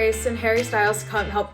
Grace and Harry Styles help.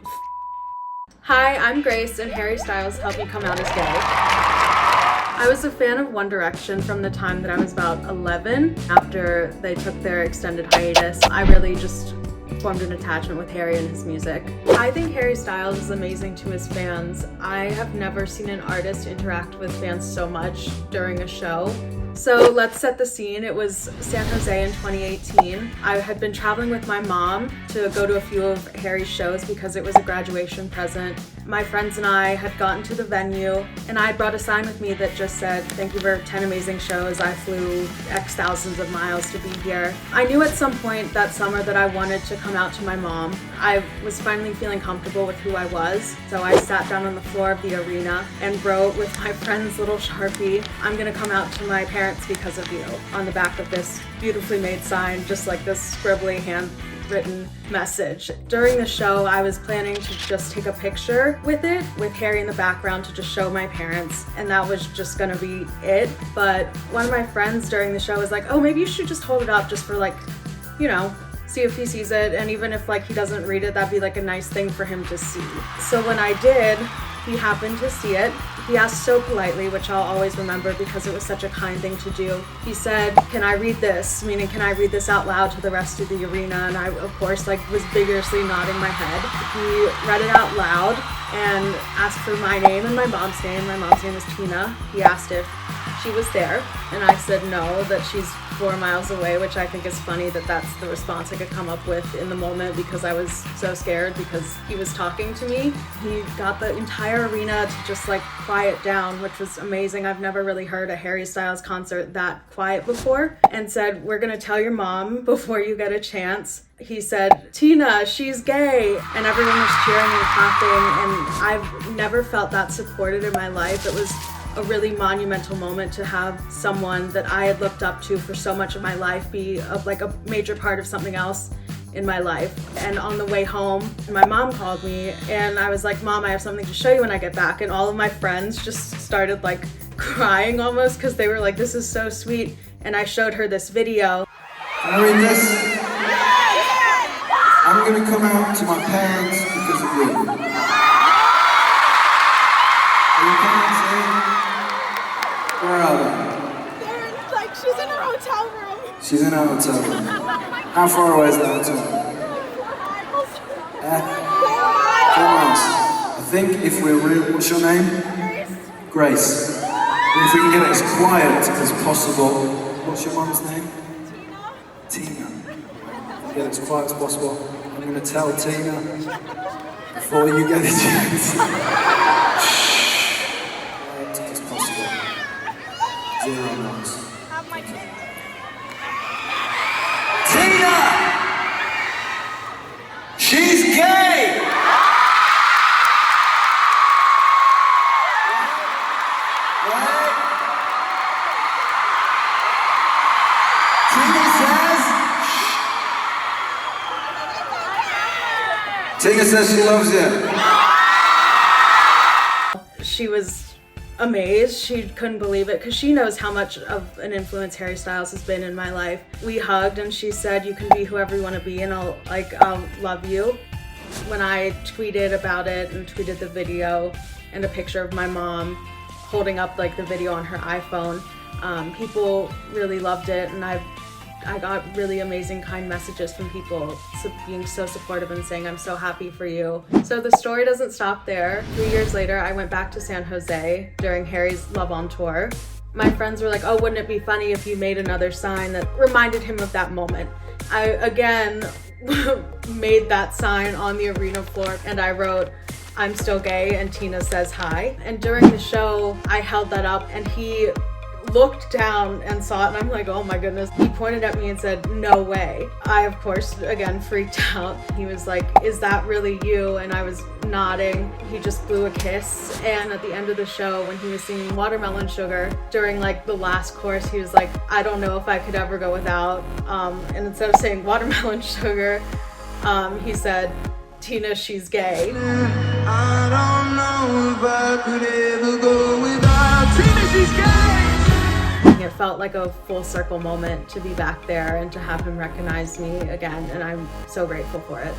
Hi, I'm Grace and Harry Styles helped me come out as gay. I was a fan of One Direction from the time that I was about 11. After they took their extended hiatus, I really just formed an attachment with Harry and his music. I think Harry Styles is amazing to his fans. I have never seen an artist interact with fans so much during a show. So let's set the scene. It was San Jose in 2018. I had been traveling with my mom to go to a few of Harry's shows because it was a graduation present. My friends and I had gotten to the venue and I brought a sign with me that just said, "Thank you for 10 amazing shows. I flew X thousands of miles to be here." I knew at some point that summer that I wanted to come out to my mom. I was finally feeling comfortable with who I was. So I sat down on the floor of the arena and wrote with my friend's little Sharpie, "I'm gonna come out to my parents because of you," on the back of this beautifully made sign, just like this scribbly handwritten message. During the show, I was planning to just take a picture with it, with Harry in the background to just show my parents, and that was just gonna be it. But one of my friends during the show was like, "Oh, maybe you should just hold it up just for like, you know, see if he sees it, and even if like he doesn't read it, that'd be like a nice thing for him to see." So when I did, he happened to see it. He asked so politely, which I'll always remember because it was such a kind thing to do. He said, "Can I read this?" Meaning, can I read this out loud to the rest of the arena? And I, of course, like was vigorously nodding my head. He read it out loud and asked for my name and my mom's name. My mom's name is Tina. He asked if she was there, and I said no, that she's 4 miles away, which I think is funny that that's the response I could come up with in the moment because I was so scared because he was talking to me. He got the entire arena to just like quiet down, which was amazing. I've never really heard a Harry Styles concert that quiet before, and said, "We're gonna tell your mom before you get a chance." He said, "Tina, she's gay," and everyone was cheering and clapping, and I've never felt that supported in my life. It was a really monumental moment to have someone that I had looked up to for so much of my life be like a major part of something else in my life. And on the way home, my mom called me and I was like, "Mom, I have something to show you when I get back." And all of my friends just started like crying almost because they were like, "This is so sweet." And I showed her this video. Can I read this? "I'm gonna come out to my parents because of you." Are you coming to see? Where are they? They're like, she's in her hotel room. She's in her hotel room. How far away is the hotel? 4 miles. 4 miles. I think if we're real, what's your name? Grace. If we can get it as quiet as possible. What's your mom's name? Tina. Get it as quiet as possible. I'm going to tell Tina before you get a chance. Quiet as possible. 0 knots. Have my kid. Tina! She's gay! Right? Tina says she loves you. She was amazed. She couldn't believe it because she knows how much of an influence Harry Styles has been in my life. We hugged and she said, "You can be whoever you want to be and I'll love you." When I tweeted about it and tweeted the video and a picture of my mom holding up like the video on her iPhone, people really loved it, and I got really amazing, kind messages from people being so supportive and saying, "I'm so happy for you." So the story doesn't stop there. 3 years later, I went back to San Jose during Harry's Love on Tour. My friends were like, "Oh, wouldn't it be funny if you made another sign that reminded him of that moment?" I, again, made that sign on the arena floor and I wrote, "I'm still gay and Tina says hi." And during the show, I held that up and he looked down and saw it and I'm like, "Oh my goodness." He pointed at me and said, "No way." I, of course, again, freaked out. He was like, "Is that really you?" And I was nodding. He just blew a kiss. And at the end of the show, when he was singing Watermelon Sugar, during like the last chorus, he was like, "I don't know if I could ever go without." And instead of saying Watermelon Sugar, he said, "Tina, she's gay." I don't know if I could ever go without Tina, she's gay. It felt like a full circle moment to be back there and to have him recognize me again, and I'm so grateful for it.